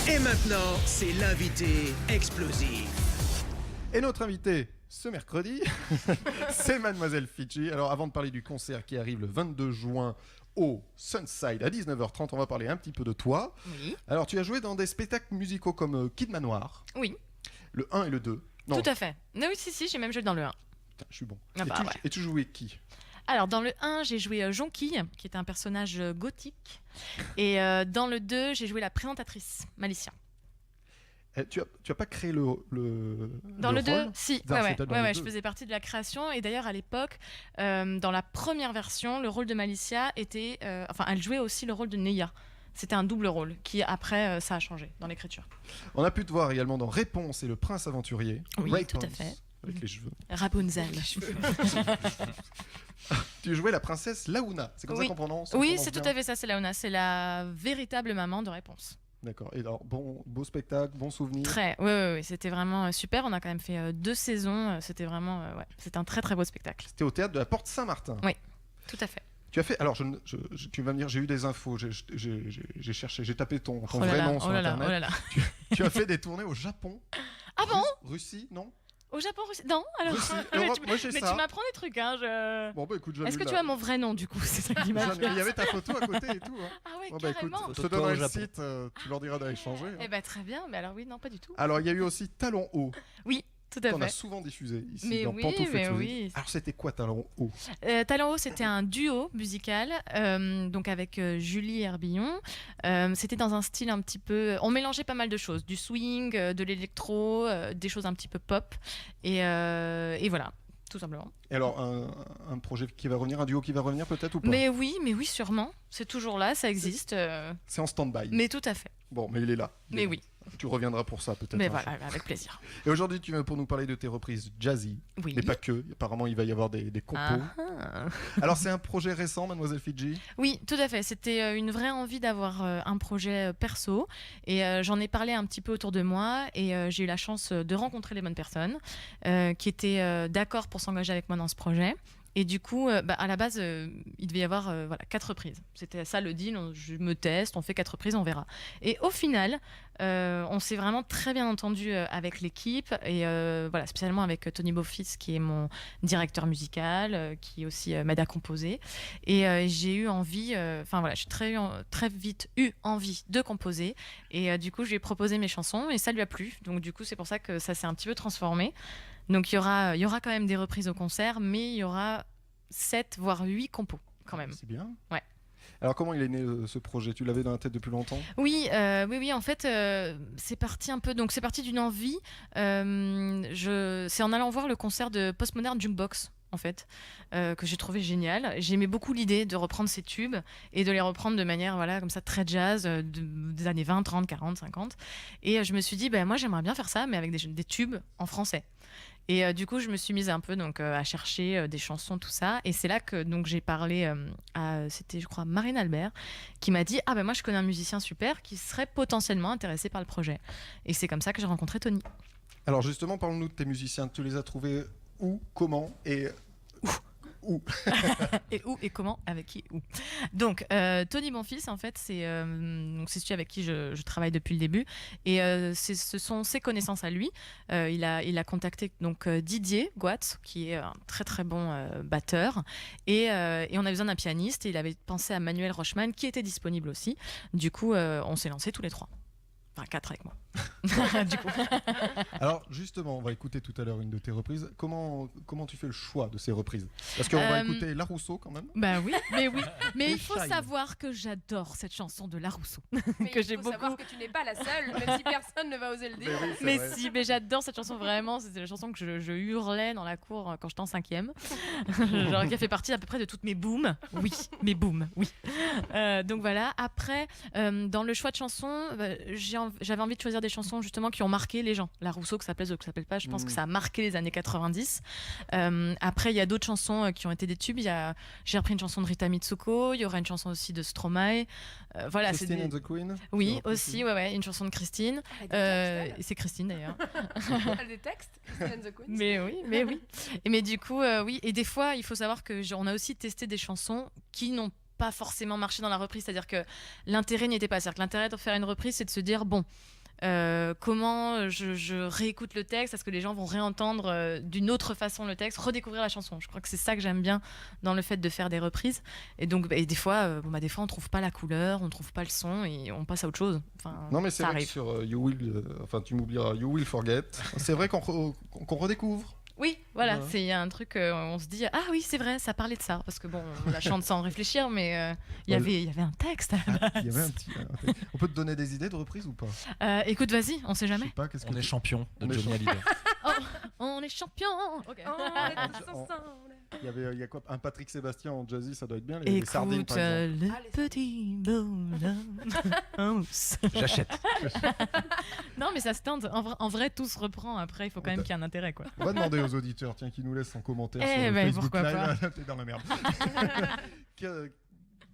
Et maintenant, c'est l'invité explosif. Et notre invité ce mercredi, c'est Mademoiselle Fidji. Alors avant de parler du concert qui arrive le 22 juin au Sunside à 19h30, on va parler un petit peu de toi. Oui. Alors tu as joué dans des spectacles musicaux comme Kid Manoir, Oui, le 1 et le 2. Non, tout à fait. Non, oui, si, j'ai même joué dans le 1. putain, je suis bon. Ah bah ouais. Et tu jouais qui? Alors, dans le 1, j'ai joué Jonquille, qui est un personnage gothique. Et dans le 2, j'ai joué la présentatrice, Malicia. Tu as pas créé Dans le 2, rôle si, Non, ouais, c'était dans le je 2. faisais partie de la création. Et d'ailleurs, à l'époque, dans la première version, le rôle de Malicia était... elle jouait aussi le rôle de Neya. C'était un double rôle qui, après, ça a changé dans l'écriture. On a pu te voir également dans Réponse et le Prince Aventurier. Oui, Ray tout à Pons, fait. avec les cheveux. Rapunzel. Tu jouais la princesse Laouna, c'est comme ça Oui. qu'on prononce? Oui, c'est tout à fait ça, c'est Laona. C'est la véritable maman de Réponse. D'accord. Et alors, beau spectacle, bon souvenir. Très, oui, c'était vraiment super. On a quand même fait 2 saisons. C'était vraiment, c'était un très très beau spectacle. C'était au théâtre de la Porte Saint-Martin. Oui, tout à fait. Tu as fait. Alors, tu vas me dire, j'ai eu des infos, j'ai cherché, j'ai tapé ton Oh là vrai là, nom sur oh là là, internet. oh là là. Tu as fait des tournées au Japon. Ah bon? Russie, non? Au Japon, Russie? Non, alors. Russie, mais Europe, moi j'ai mais ça. tu m'apprends des trucs, hein. Bon bah écoute, j'en ai Est-ce que eu tu là. as mon vrai nom du coup? C'est ça qui m'a. Il y avait ta photo à côté et tout. Hein. Ah ouais, Bon bah écoute, carrément. je te Toi au donnerai le Japon. site, tu leur diras d'aller changer. Hein. Eh ben très bien, mais alors oui, non, pas du tout. Alors il y a eu aussi Talon Haut, Oui, tout à qu'on a fait. souvent diffusé ici Mais dans oui, Pantoufles mais Exclusives. oui. Alors c'était quoi Talon Haut? Talent Haut, c'était un duo musical, donc avec Julie Herbillon. C'était dans un style un petit peu. On mélangeait pas mal de choses, du swing, de l'électro, des choses un petit peu pop, et voilà, tout simplement. Et alors un projet qui va revenir, un duo qui va revenir peut-être ou pas? Mais oui, sûrement. C'est toujours là, ça existe. C'est en stand-by. Mais tout à fait. Bon, mais il est là. Il est Mais là. oui. Tu reviendras pour ça peut-être. Mais un voilà, avec plaisir. jour. Et aujourd'hui, tu viens pour nous parler de tes reprises jazzy, Oui. mais pas que. Apparemment, il va y avoir des compos. Ah. Alors, c'est un projet récent, Mademoiselle Fidji. Oui, tout à fait. C'était une vraie envie d'avoir un projet perso. Et j'en ai parlé un petit peu autour de moi. Et j'ai eu la chance de rencontrer les bonnes personnes qui étaient d'accord pour s'engager avec moi dans ce projet. Et du coup, à la base, il devait y avoir 4 reprises. C'était ça le deal. Je me teste, on fait 4 reprises, on verra. Et au final, on s'est vraiment très bien entendu avec l'équipe. Et spécialement avec Tony Beaufils, qui est mon directeur musical, qui aussi m'aide à composer. Et j'ai eu envie, j'ai très vite eu envie de composer. Et du coup, je lui ai proposé mes chansons et ça lui a plu. Donc du coup, c'est pour ça que ça s'est un petit peu transformé. Donc il y aura quand même des reprises au concert, mais il y aura 7 voire 8 compos quand même. C'est bien. Ouais. Alors, comment il est né ce projet? Tu l'avais dans la tête depuis longtemps? Oui. En fait, c'est parti un peu. Donc c'est parti d'une envie. C'est en allant voir le concert de Postmodern Jukebox. En fait, que j'ai trouvé génial. J'aimais beaucoup l'idée de reprendre ces tubes et de les reprendre de manière comme ça très jazz des années 20, 30, 40, 50. Et je me suis dit, moi j'aimerais bien faire ça, mais avec des tubes en français. Et du coup, je me suis mise un peu à chercher des chansons, tout ça. Et c'est là que j'ai parlé c'était, je crois, Marine Albert, qui m'a dit moi je connais un musicien super qui serait potentiellement intéressé par le projet. Et c'est comme ça que j'ai rencontré Tony. Alors, justement, parle-nous de tes musiciens. Tu les as trouvés où, comment et où? Et où et comment, avec qui, où. Donc Tony Bonfils, en fait, c'est celui avec qui je travaille depuis le début, et ce sont ses connaissances à lui. Il a contacté Didier Guatz, qui est un très très bon batteur, et on a besoin d'un pianiste, et il avait pensé à Manuel Rochman, qui était disponible aussi. Du coup, on s'est lancés tous les 3. Enfin, 4 avec moi. Du coup. Alors, justement, on va écouter tout à l'heure une de tes reprises. Comment tu fais le choix de ces reprises? Parce qu'on va écouter La Rousseau quand même. Bah oui, mais il faut Shine. savoir que j'adore cette chanson de La Rousseau. Mais que il j'ai faut beaucoup. savoir que tu n'es pas la seule, même si personne ne va oser le dire. Mais oui, c'est Mais vrai. si, mais j'adore cette chanson vraiment. C'était la chanson que je hurlais dans la cour quand j'étais en 5e. Genre qui a fait partie à peu près de toutes mes booms. Oui, mes booms, oui. Donc voilà. Après, dans le choix de chansons, j'avais envie de choisir des chansons justement qui ont marqué les gens. La Rousseau, que ça plaise ou que ça plaise pas, je pense que ça a marqué les années 90. Après, il y a d'autres chansons qui ont été des tubes. J'ai repris une chanson de Rita Mitsuko. Il y aura une chanson aussi de Stromae. Voilà, c'est Christine and the Queen. oui, Tu as repris aussi, une chanson de Christine. Elle a des textes, C'est Christine d'ailleurs. elle. Elle a des textes, Christine and the Queens. Mais oui. Mais du coup, oui. Et des fois, il faut savoir que on a aussi testé des chansons qui n'ont pas forcément marché dans la reprise. C'est-à-dire que l'intérêt n'y était pas. C'est-à-dire que l'intérêt de faire une reprise, c'est de se dire, bon, comment je réécoute le texte, est-ce que les gens vont réentendre d'une autre façon le texte, redécouvrir la chanson. Je crois que c'est ça que j'aime bien dans le fait de faire des reprises. Et donc, des fois, des fois on trouve pas la couleur, on trouve pas le son et on passe à autre chose. Enfin, Non, mais c'est ça vrai arrive. que sur tu m'oublieras, You Will Forget, c'est vrai qu'on redécouvre. Oui, voilà, Ouais. c'est un truc, on se dit, ah oui, c'est vrai, ça parlait de ça. Parce que bon, on la chante sans réfléchir, mais il y avait un texte. Il y avait un petit. On peut te donner des idées de reprise ou pas? Écoute, vas-y, on sait Je jamais. sais pas, qu'est-ce que On est tu- champion On de est Johnny Hallyday. On est champion. Ok. Oh, on est tous On- ensemble. il y a quoi? Un Patrick Sébastien en jazzy, ça doit être bien. Les sardines, Écoute, par exemple. le Allez, petit bonhomme. House. J'achète. Non, mais ça se tente. En vrai, tout se reprend. Après, il faut quand même qu'il y ait un intérêt, quoi. On va demander aux auditeurs, tiens, qui nous laissent en commentaire Eh sur le ben, Facebook pourquoi Live. T'es dans la merde.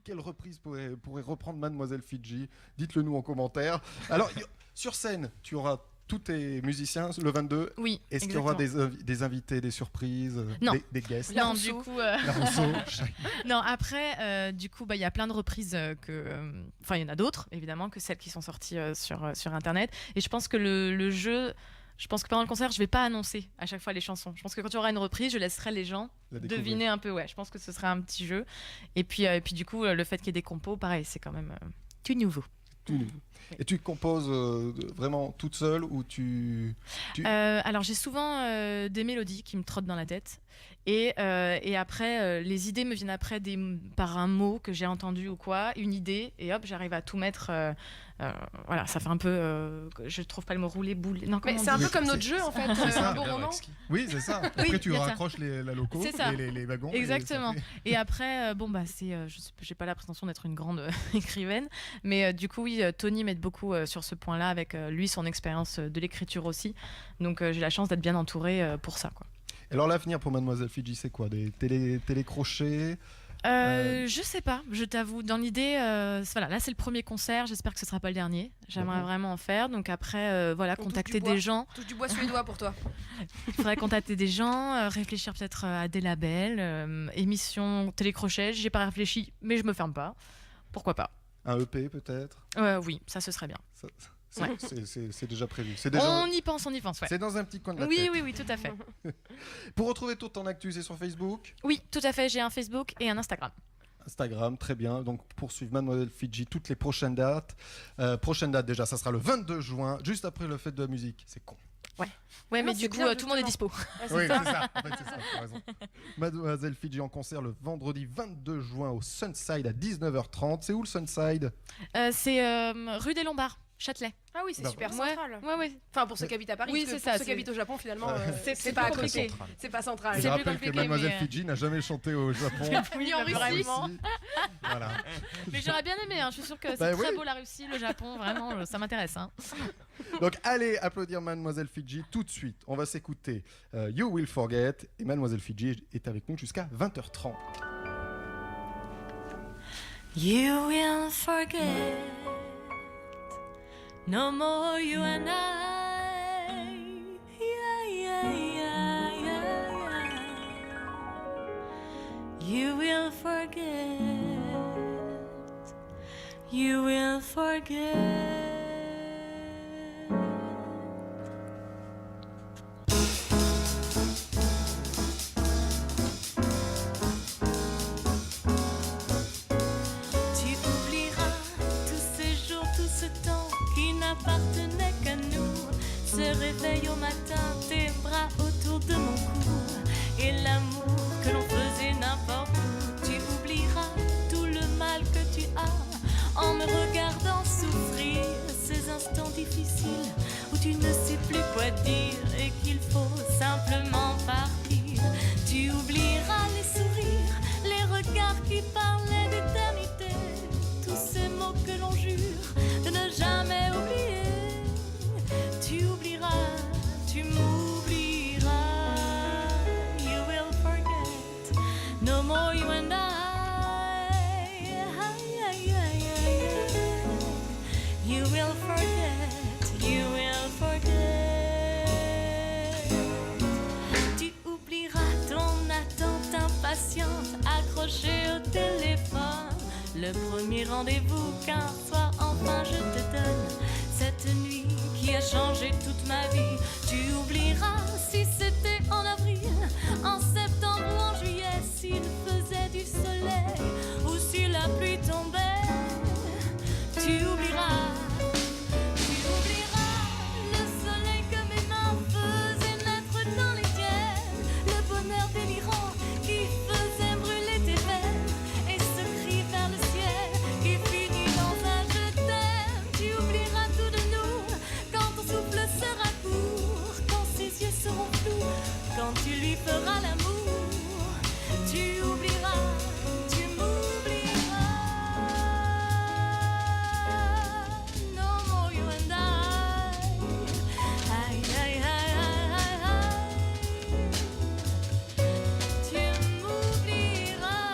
Quelle reprise pourrait reprendre Mademoiselle Fidji? Dites-le nous en commentaire. Alors, sur scène, tu auras tous tes musiciens le 22. Oui. Est-ce qu'il y aura des invités, des surprises, Non. des guests? Non, Rousseau. du coup. La Rousseau. Non, après, du coup, il y a plein de reprises Enfin, il y en a d'autres, évidemment, que celles qui sont sorties sur Internet. Et je pense que le jeu. Je pense que pendant le concert, je vais pas annoncer à chaque fois les chansons. Je pense que quand il y aura une reprise, je laisserai les gens La découvrir. deviner un peu. Ouais, je pense que ce sera un petit jeu. Et puis du coup, le fait qu'il y ait des compos, pareil, c'est quand même tout nouveau. Tout nouveau. Et tu composes vraiment toute seule ou tu... Alors j'ai souvent des mélodies qui me trottent dans la tête et après les idées me viennent après par un mot que j'ai entendu ou quoi, une idée et hop j'arrive à tout mettre. Voilà, ça fait un peu, je trouve pas le mot rouler boule. Non, Mais comment c'est un on dit peu comme notre jeu en fait, C'est ça. un beau roman. Oui, c'est ça. Après, Oui, tu y a ça. raccroches la loco, C'est ça. les wagons. et Exactement. ça fait- Et après, j'ai pas la prétention d'être une grande écrivaine, mais du coup, oui, Tony m'aide beaucoup sur ce point-là, avec lui, son expérience de l'écriture aussi. Donc, j'ai la chance d'être bien entourée pour ça, quoi. Alors, l'avenir pour Mademoiselle Fidji, c'est quoi? Des télécrochets? Je sais pas, je t'avoue. Dans l'idée, voilà, là, c'est le premier concert. J'espère que ce sera pas le dernier. J'aimerais D'accord. vraiment en faire. Donc, après, voilà, On touche contacter du bois. des gens. Touche du bois suédois pour toi. Il faudrait contacter des gens, réfléchir peut-être à des labels, émissions télécrochet. J'ai pas réfléchi, mais je me ferme pas. Pourquoi pas? Un EP, peut-être? Oui, ça ce serait bien. Ça- Ouais. C'est déjà prévu. C'est déjà... On y pense, ouais. C'est dans un petit coin de la Oui, tête. oui, oui, tout à fait. Pour retrouver tout ton actu, c'est sur Facebook, Oui, tout à fait. J'ai un Facebook et un Instagram. Instagram, très bien. Donc, pour suivre Mademoiselle Fidji, toutes les prochaines dates. Prochaine date, déjà, ça sera le 22 juin, juste après le fête de la musique. C'est con. Ouais, Non, mais c'est du coup, bien, tout le monde est dispo. Ouais, c'est Oui, ça. c'est ça. En fait, c'est ça. Tu as raison. Mademoiselle Fidji en concert le vendredi 22 juin au Sunside à 19h30. C'est où le Sunside? C'est rue des Lombards, Châtelet. Ah oui, c'est Bah, super Ouais, central. ouais. Enfin, pour ceux qui habitent à Paris, Oui, parce que c'est pour ça, ceux qui c'est- habitent au Japon, finalement, C'est pas à plus côté. compliqué. C'est pas central. Je C'est plus rappelle que compliqué, Mademoiselle mais- Fidji n'a jamais chanté au Japon. Oui, en bah, Russie. vraiment. Ici. Voilà. Mais j'aurais bien aimé. Je suis sûre que c'est Bah très oui. beau la Russie, le Japon. Vraiment, ça m'intéresse. Donc allez applaudir Mademoiselle Fidji tout de suite. On va s'écouter You Will Forget et Mademoiselle Fidji est avec nous jusqu'à 20h30. You will forget. No more you and I. Yeah. You will forget. You will forget. Tu oublieras tous ces jours, tout ce temps qui n'appartenait qu'à nous. Ce réveil au matin, tes bras autour de mon cou, et l'amour que l'on faisait n'importe où. Tu oublieras tout le mal que tu as en me regardant souffrir. Ces instants difficiles où tu ne sais plus quoi dire et qu'il faut simplement partir. Tu oublieras les sourires, les regards qui parlaient d'éternité, tous ces mots que l'on jure de ne jamais oublier. Tu oublieras, tu m'oublieras. You will forget, no more you and I. You will forget, you will forget. Tu oublieras ton attente impatiente, accrochée au téléphone. Le premier rendez-vous qu'un soir enfin je te donne. Cette nuit qui a changé toute ma vie. Tu oublieras si c'était en avril, en septembre ou en juillet, s'il faisait du soleil ou si la pluie tombait. Tu oublieras le soleil que mes mains faisaient naître dans les tiennes, le bonheur délirant qui faisait brûler tes veines et ce cri vers le ciel qui finit dans un je t'aime. Tu oublieras tout de nous quand ton souffle sera court, quand ses yeux seront flous, quand tu lui feras l'amour. Tu oublieras, tu m'oublieras. No more you and I. Aïe, aïe, aïe, aïe, aïe. Tu m'oublieras.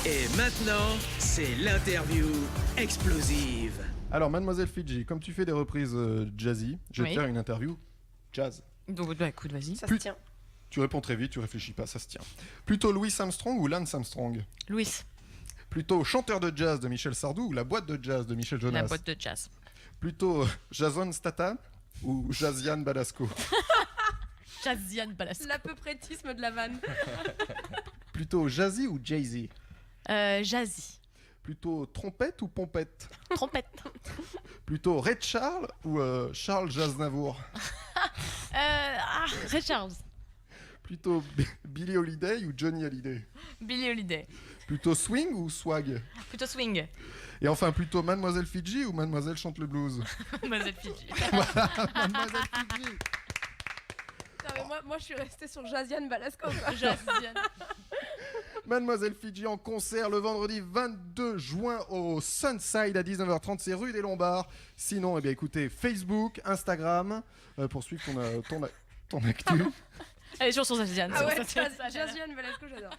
Et maintenant, c'est l'interview explosive. Alors, Mademoiselle Fidji, comme tu fais des reprises jazzy, je vais te Oui. faire une interview jazz. Donc, bah écoute, vas-y. Ça Plus- se tient. Tu réponds très vite, tu réfléchis pas, ça se tient. Plutôt Louis Armstrong ou Lance Armstrong? Louis, Plutôt chanteur de jazz de Michel Sardou ou la boîte de jazz de Michel Jonas? la boîte de jazz. Plutôt Jason Statham ou Jazian Balasco? Jazzian Balasco. L'à-peu-prétisme de la vanne. Plutôt Jazzy ou Jay-Z? Jazzy. Plutôt trompette ou pompette? Trompette. Plutôt Ray Charles ou Charles Aznavour? Ray Charles. Plutôt Billie Holiday ou Johnny Hallyday? Billie Holiday. Plutôt swing ou swag? Plutôt swing. Et enfin, plutôt Mademoiselle Fidji ou Mademoiselle chante le blues? Mademoiselle Fidji. Mademoiselle Fidji. Putain, mais moi, je suis restée sur Jazian Balasco. quoi. Jazzian. Mademoiselle Fidji en concert le vendredi 22 juin au Sunside à 19h30, c'est rue des Lombards. Sinon, eh bien, écoutez, Facebook, Instagram, pour suivre ton actu. Elle est toujours sur Jazzian. Ah ouais, Sur Jazzian. Jazian Balasco, j'adore.